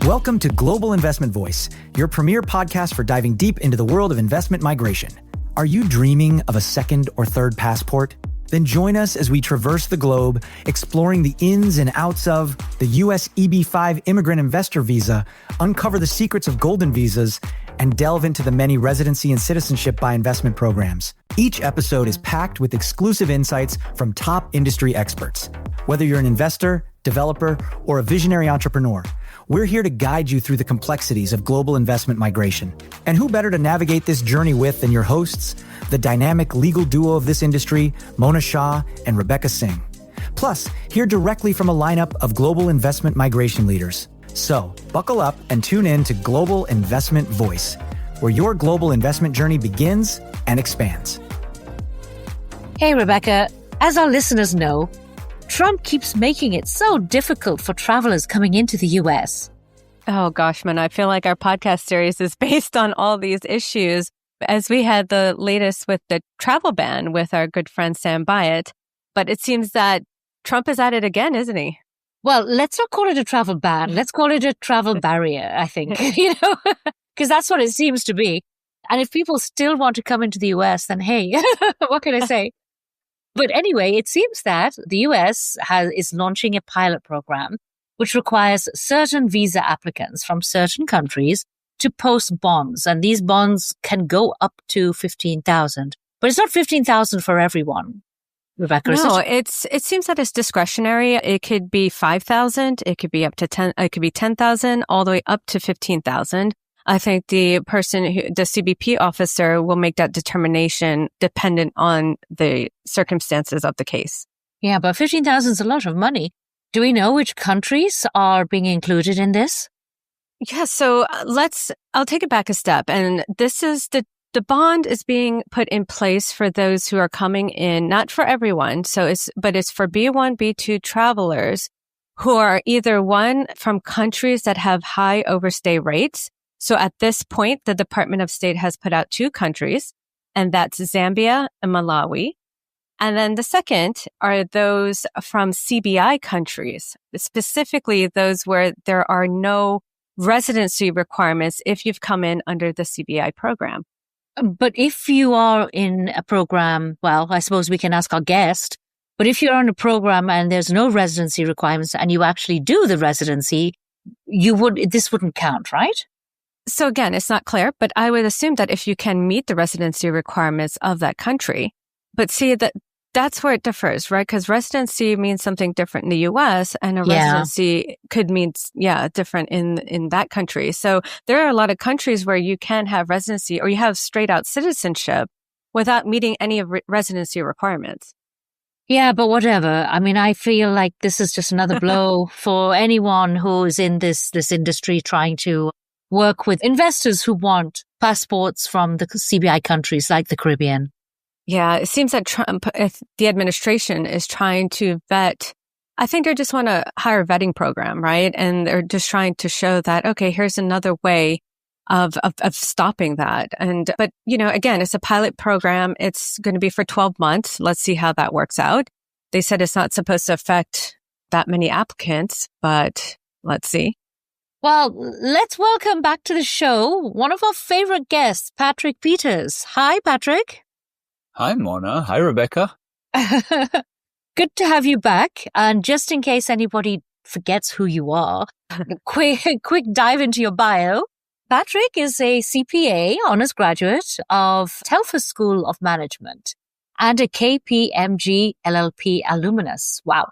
Welcome to Global Investment Voice, your premier podcast for diving deep into the world of investment migration. Are you dreaming of a second or third passport? Then join us as we traverse the globe, exploring the ins and outs of the U.S. EB-5 immigrant investor visa, uncover the secrets of golden visas, and delve into the many residency and citizenship by investment programs. Each episode is packed with exclusive insights from top industry experts. Whether you're an investor, developer, or a visionary entrepreneur, we're here to guide you through the complexities of global investment migration. And who better to navigate this journey with than your hosts, the dynamic legal duo of this industry, Mona Shah and Rebecca Singh. Plus, hear directly from a lineup of global investment migration leaders. So, buckle up and tune in to Global Investment Voice, where your global investment journey begins and expands. Hey, Rebecca. As our listeners know, Trump keeps making it so difficult for travelers coming into the U.S. Oh, gosh, man, I feel like our podcast series is based on all these issues. As we had the latest with the travel ban with our good friend Sam Byatt, but it seems that Trump is at it again, isn't he? Well, let's not call it a travel ban. Let's call it a travel barrier, I think, because that's what it seems to be. And if people still want to come into the U.S., then hey, what can I say? But anyway, it seems that the U.S. is launching a pilot program which requires certain visa applicants from certain countries to post bonds. And these bonds can go up to $15,000. But it's not $15,000 for everyone, Rebecca. No, it seems that it's discretionary. It could be $5,000. It could be up to 10. It could be 10,000 all the way up to 15,000. I think the CBP officer will make that determination dependent on the circumstances of the case. Yeah, but 15,000 is a lot of money. Do we know which countries are being included in this? Yeah, so I'll take it back a step. And this is the bond is being put in place for those who are coming in, not for everyone. But it's for B1, B2 travelers who are either one from countries that have high overstay rates. So at this point, the Department of State has put out two countries, and that's Zambia and Malawi. And then the second are those from CBI countries, specifically those where there are no residency requirements if you've come in under the CBI program. But if you are in a program, well, I suppose we can ask our guest, but if you're on a program and there's no residency requirements and you actually do the residency, this wouldn't count, right? So again, it's not clear, but I would assume that if you can meet the residency requirements of that country, but see that's where it differs, right? Because residency means something different in the U.S. and a residency could mean, different in that country. So there are a lot of countries where you can have residency or you have straight out citizenship without meeting any of residency requirements. Yeah, but whatever. I mean, I feel like this is just another blow for anyone who is in this industry trying to work with investors who want passports from the CBI countries like the Caribbean. Yeah, it seems that Trump, if the administration is trying to vet, I think they just want to hire a vetting program, right? And they're just trying to show that, okay, here's another way of stopping that. But again, it's a pilot program. It's going to be for 12 months. Let's see how that works out. They said it's not supposed to affect that many applicants, but let's see. Well, let's welcome back to the show one of our favorite guests, Patrick Peters. Hi, Patrick. Hi, Mona. Hi, Rebecca. Good to have you back. And just in case anybody forgets who you are, quick dive into your bio. Patrick is a CPA, honors graduate of Telfer School of Management and a KPMG LLP alumnus. Wow.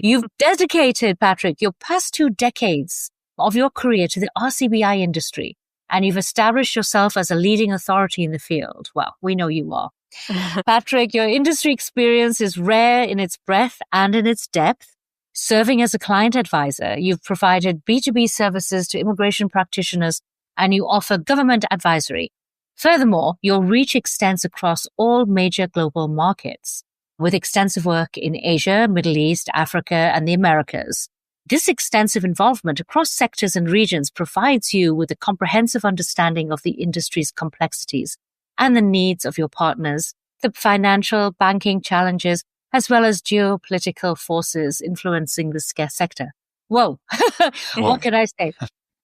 You've dedicated, Patrick, your past 2 decades of your career to the RCBI industry, and you've established yourself as a leading authority in the field. Well, we know you are. Patrick, your industry experience is rare in its breadth and in its depth. Serving as a client advisor, you've provided B2B services to immigration practitioners, and you offer government advisory. Furthermore, your reach extends across all major global markets, with extensive work in Asia, Middle East, Africa, and the Americas. This extensive involvement across sectors and regions provides you with a comprehensive understanding of the industry's complexities and the needs of your partners, the financial, banking challenges, as well as geopolitical forces influencing the sector. Whoa. What can I say?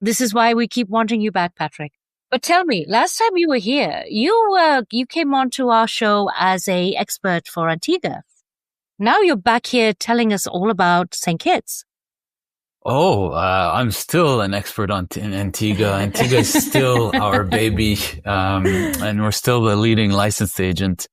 This is why we keep wanting you back, Patrick. But tell me, last time you were here, you came onto our show as a expert for Antigua. Now you're back here telling us all about St. Kitts. Oh, I'm still an expert in Antigua. Antigua is still our baby, and we're still the leading licensed agent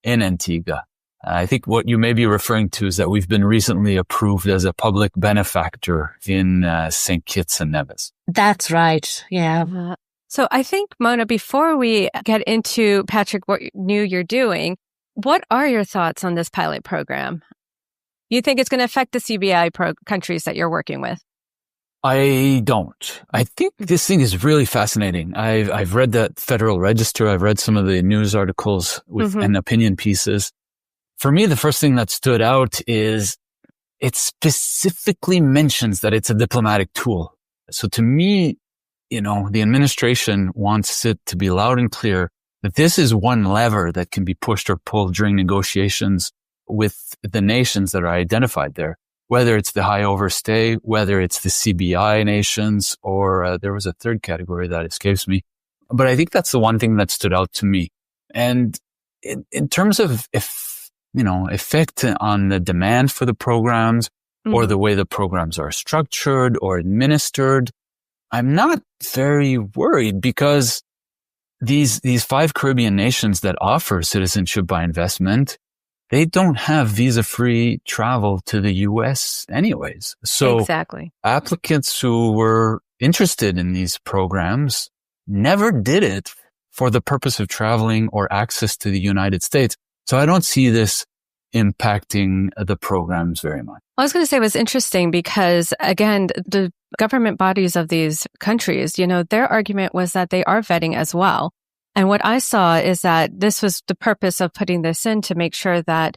in Antigua. I think what you may be referring to is that we've been recently approved as a public benefactor in St. Kitts and Nevis. That's right. Yeah. So I think, Mona, before we get into, Patrick, what new you're doing, what are your thoughts on this pilot program? You think it's going to affect the CBI countries that you're working with? I don't. I think this thing is really fascinating. I've read that Federal Register. I've read some of the news articles and opinion pieces. For me, the first thing that stood out is it specifically mentions that it's a diplomatic tool. So to me, the administration wants it to be loud and clear that this is one lever that can be pushed or pulled during negotiations with the nations that are identified there, whether it's the high overstay, whether it's the CBI nations, or there was a third category that escapes me. But I think that's the one thing that stood out to me. And in terms of effect on the demand for the programs or the way the programs are structured or administered, I'm not very worried because these 5 Caribbean nations that offer citizenship by investment, they don't have visa-free travel to the U.S. anyways. So exactly. Applicants who were interested in these programs never did it for the purpose of traveling or access to the United States. So I don't see this impacting the programs very much. I was going to say it was interesting because, again, the government bodies of these countries, their argument was that they are vetting as well. And what I saw is that this was the purpose of putting this in to make sure that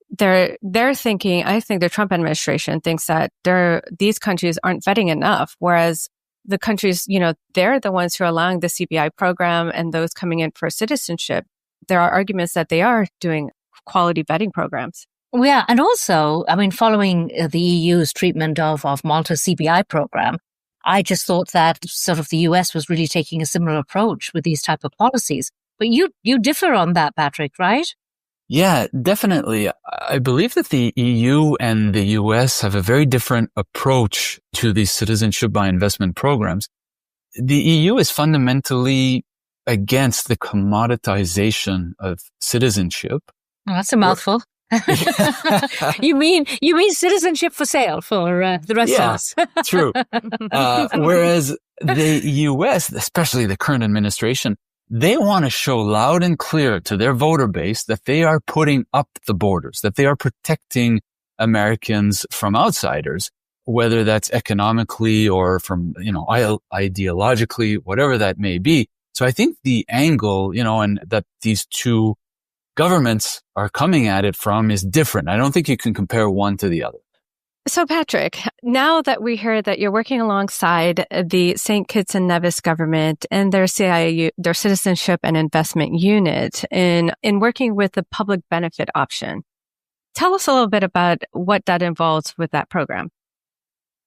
they're thinking, I think the Trump administration thinks that these countries aren't vetting enough, whereas the countries, they're the ones who are allowing the CBI program and those coming in for citizenship. There are arguments that they are doing quality vetting programs. Yeah. And also, following the EU's treatment of Malta's CBI program, I just thought that sort of the US was really taking a similar approach with these type of policies. But you differ on that, Patrick, right? Yeah, definitely. I believe that the EU and the US have a very different approach to these citizenship by investment programs. The EU is fundamentally against the commoditization of citizenship. Oh, that's a mouthful. You mean citizenship for sale for the rest of us? True. Whereas the U.S., especially the current administration, they want to show loud and clear to their voter base that they are putting up the borders, that they are protecting Americans from outsiders, whether that's economically or from, ideologically, whatever that may be. So I think the angle, and that these two governments are coming at it from is different. I don't think you can compare one to the other. So Patrick, now that we hear that you're working alongside the St. Kitts and Nevis government and their CIU, their Citizenship and Investment Unit in working with the public benefit option, tell us a little bit about what that involves with that program.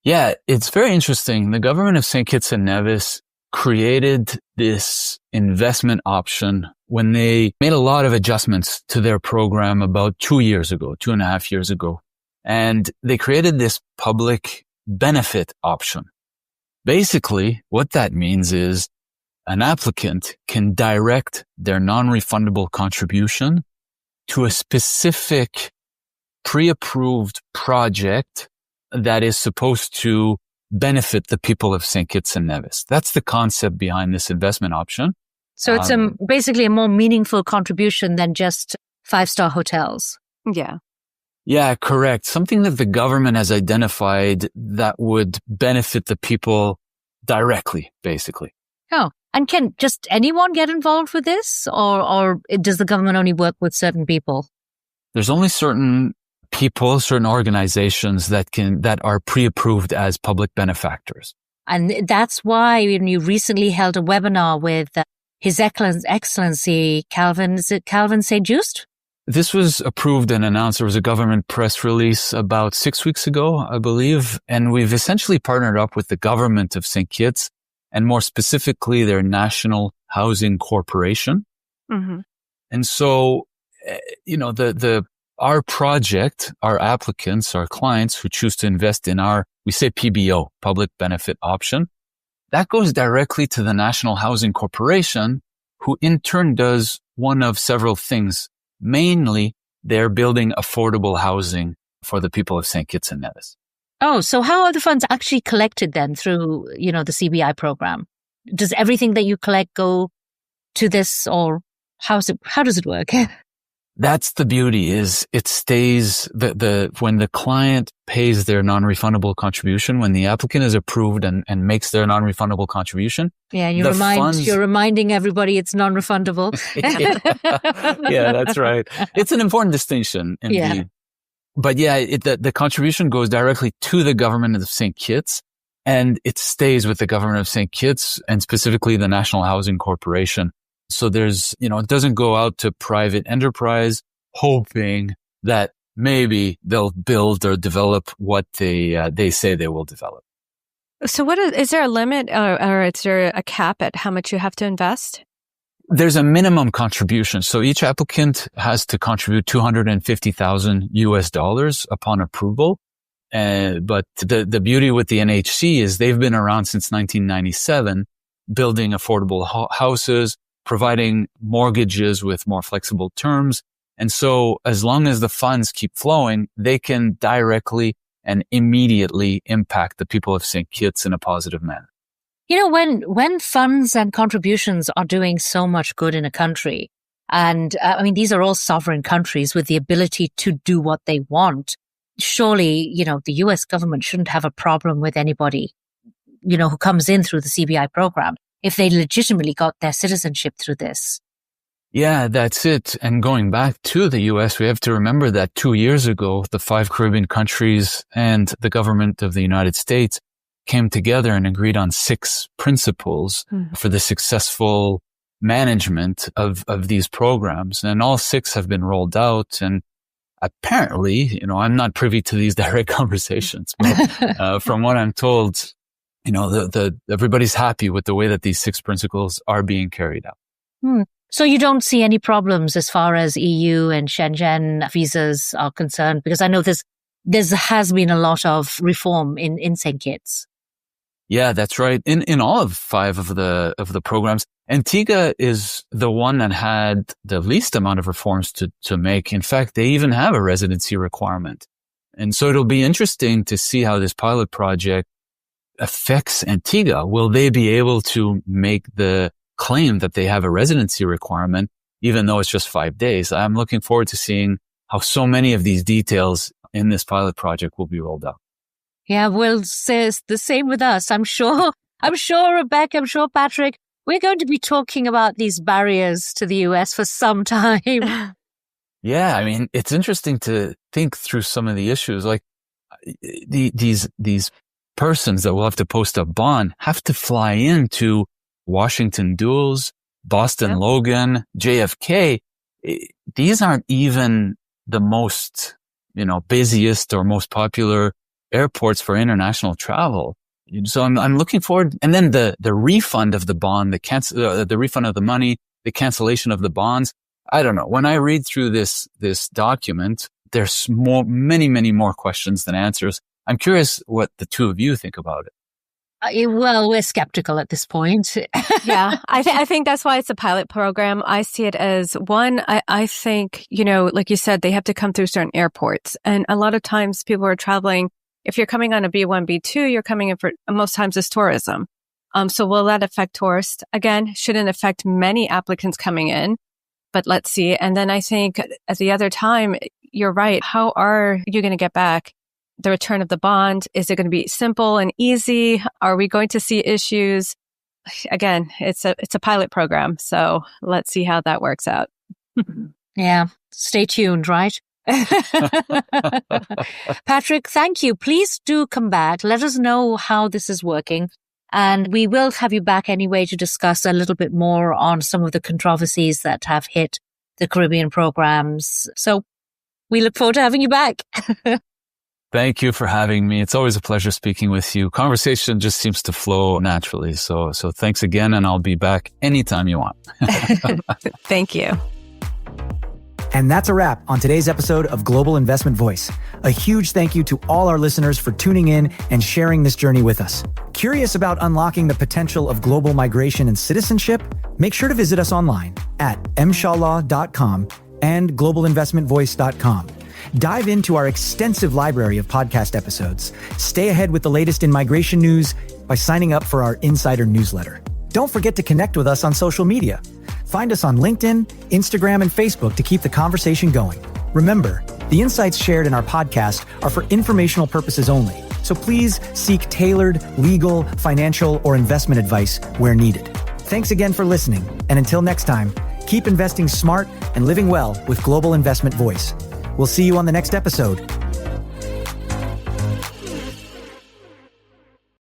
Yeah, it's very interesting. The government of St. Kitts and Nevis created this investment option when they made a lot of adjustments to their program about 2.5 years ago. And they created this public benefit option. Basically, what that means is an applicant can direct their non-refundable contribution to a specific pre-approved project that is supposed to benefit the people of St. Kitts and Nevis. That's the concept behind this investment option. So it's basically a more meaningful contribution than just 5-star hotels. Yeah. Yeah, correct. Something that the government has identified that would benefit the people directly, basically. Oh, and can just anyone get involved with this? Or does the government only work with certain people? There's only certain people, certain organizations that are pre-approved as public benefactors. And that's why you recently held a webinar with His Excellency Calvin, is it Calvin Saint-Just? this was approved and announced. There was a government press release about 6 weeks ago, I believe. And we've essentially partnered up with the government of St. Kitts and more specifically their National Housing Corporation. Mm-hmm. And so, our project, our applicants, our clients who choose to invest in we say PBO, public benefit option, that goes directly to the National Housing Corporation, who in turn does one of several things. Mainly, they're building affordable housing for the people of St. Kitts and Nevis. Oh, so how are the funds actually collected then through, the CBI program? Does everything that you collect go to this, or how does it work? That's the beauty, is it stays when the client pays their non-refundable contribution, when the applicant is approved and makes their non-refundable contribution. Yeah, you're reminding everybody it's non-refundable. Yeah, that's right. It's an important distinction indeed. Yeah. But yeah, the contribution goes directly to the government of St. Kitts, and it stays with the government of St. Kitts and specifically the National Housing Corporation. So there's, it doesn't go out to private enterprise hoping that maybe they'll build or develop what they say they will develop. So is there a limit or is there a cap at how much you have to invest? There's a minimum contribution. So each applicant has to contribute $250,000 upon approval. But the beauty with the NHC is they've been around since 1997, building affordable houses, providing mortgages with more flexible terms. And so as long as the funds keep flowing, they can directly and immediately impact the people of St. Kitts in a positive manner. When funds and contributions are doing so much good in a country, and these are all sovereign countries with the ability to do what they want, surely, the US government shouldn't have a problem with anybody, who comes in through the CBI program, if they legitimately got their citizenship through this. Yeah, that's it. And going back to the US, we have to remember that 2 years ago, the 5 Caribbean countries and the government of the United States came together and agreed on 6 principles for the successful management of these programs. And all 6 have been rolled out. And apparently, I'm not privy to these direct conversations, but from what I'm told, everybody's happy with the way that these 6 principles are being carried out. So you don't see any problems as far as EU and Schengen visas are concerned? Because I know there has been a lot of reform in St. Kitts. Yeah, that's right. In all of 5 of the programs, Antigua is the one that had the least amount of reforms to make. In fact, they even have a residency requirement. And so it'll be interesting to see how this pilot project affects Antigua. Will they be able to make the claim that they have a residency requirement, even though it's just 5 days? I'm looking forward to seeing how so many of these details in this pilot project will be rolled out. Yeah, well, says the same with us. I'm sure, Rebecca, I'm sure, Patrick, we're going to be talking about these barriers to the US for some time. Yeah, it's interesting to think through some of the issues. Like these persons that will have to post a bond have to fly into Washington Dulles, Boston Logan, JFK. These aren't even the most, busiest or most popular airports for international travel. So I'm looking forward. And then the refund of the bond, the refund of the money, the cancellation of the bonds. I don't know. When I read through this document, there's many more questions than answers. I'm curious what the two of you think about it. Well, we're skeptical at this point. Yeah, I think that's why it's a pilot program. I see it as one, I think, like you said, they have to come through certain airports. And a lot of times people are traveling, if you're coming on a B1, B2, you're coming in for, most times it's tourism. So will that affect tourists? Again, shouldn't affect many applicants coming in, but let's see. And then I think at the other time, you're right. How are you going to get back the return of the bond? Is it going to be simple and easy? Are we going to see issues? Again, it's a pilot program. So let's see how that works out. Yeah. Stay tuned, right? Patrick, thank you. Please do come back. Let us know how this is working. And we will have you back anyway to discuss a little bit more on some of the controversies that have hit the Caribbean programs. So we look forward to having you back. Thank you for having me. It's always a pleasure speaking with you. Conversation just seems to flow naturally. So thanks again, and I'll be back anytime you want. Thank you. And that's a wrap on today's episode of Global Investment Voice. A huge thank you to all our listeners for tuning in and sharing this journey with us. Curious about unlocking the potential of global migration and citizenship? Make sure to visit us online at mshawlaw.com and globalinvestmentvoice.com. Dive into our extensive library of podcast episodes. Stay ahead with the latest in migration news by signing up for our insider newsletter. Don't forget to connect with us on social media. Find us on LinkedIn, Instagram, and Facebook to keep the conversation going. Remember, the insights shared in our podcast are for informational purposes only, so please seek tailored legal, financial, or investment advice where needed. Thanks again for listening, and until next time, keep investing smart and living well with Global Investment Voice. We'll see you on the next episode.